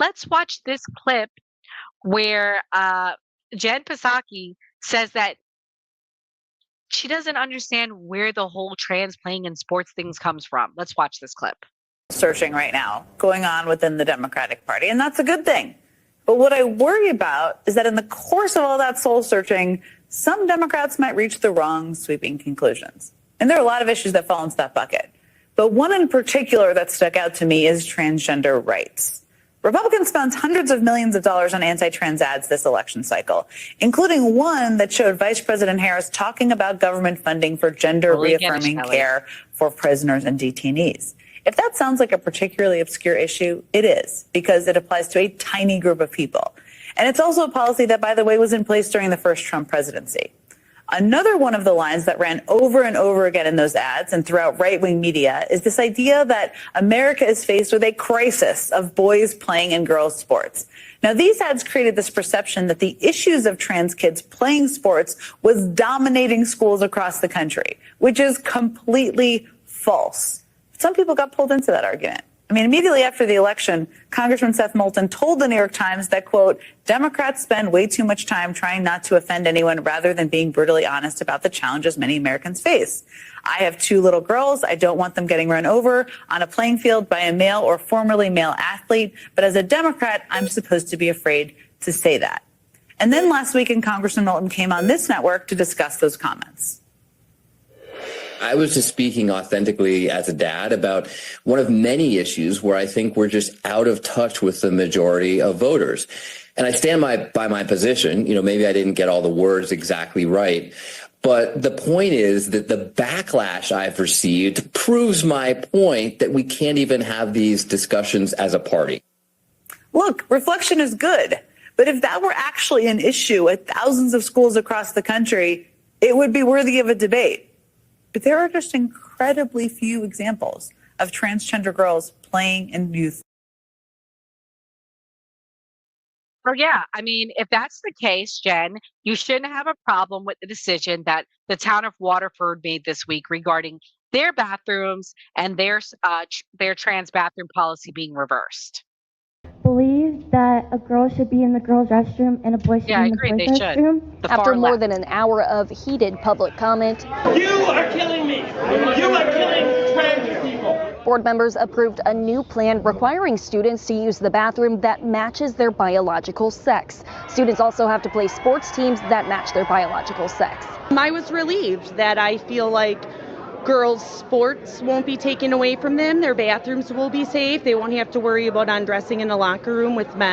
let's watch this clip where Jen Psaki says that she doesn't understand where the whole trans playing in sports things comes from. Let's watch this clip. Searching right now going on within the Democratic Party, and that's a good thing. But what I worry about is that in the course of all that soul searching, some Democrats might reach the wrong sweeping conclusions. And there are a lot of issues that fall into that bucket. But one in particular that stuck out to me is transgender rights. Republicans spent hundreds of millions of dollars on anti-trans ads this election cycle, including one that showed Vice President Harris talking about government funding for gender-reaffirming care for prisoners and detainees. If that sounds like a particularly obscure issue, it is, because it applies to a tiny group of people. And it's also a policy that, by the way, was in place during the first Trump presidency. Another one of the lines that ran over and over again in those ads and throughout right-wing media is this idea that America is faced with a crisis of boys playing in girls' sports. Now, these ads created this perception that the issues of trans kids playing sports was dominating schools across the country, which is completely false. Some people got pulled into that argument. I mean, immediately after the election, Congressman Seth Moulton told the New York Times that, quote, Democrats spend way too much time trying not to offend anyone rather than being brutally honest about the challenges many Americans face. I have 2 little girls. I don't want them getting run over on a playing field by a male or formerly male athlete. But as a Democrat, I'm supposed to be afraid to say that. And then last weekend, Congressman Moulton came on this network to discuss those comments. I was just speaking authentically as a dad about one of many issues where I think we're just out of touch with the majority of voters. And I stand by my position. You know, maybe I didn't get all the words exactly right. But the point is that the backlash I've received proves my point that we can't even have these discussions as a party. Look, reflection is good. But if that were actually an issue at thousands of schools across the country, it would be worthy of a debate. But there are just incredibly few examples of transgender girls playing in youth. Oh, yeah. I mean, if that's the case, Jen, you shouldn't have a problem with the decision that the town of Waterford made this week regarding their bathrooms and their trans bathroom policy being reversed. Believe that a girl should be in the girls' restroom and a boy should be in the boys' restroom. After more than an hour of heated public comment, you are killing me. You are killing trans people. Board members approved a new plan requiring students to use the bathroom that matches their biological sex. Students also have to play sports teams that match their biological sex. I was relieved that I feel like girls' sports won't be taken away from them. Their bathrooms will be safe. They won't have to worry about undressing in a locker room with men.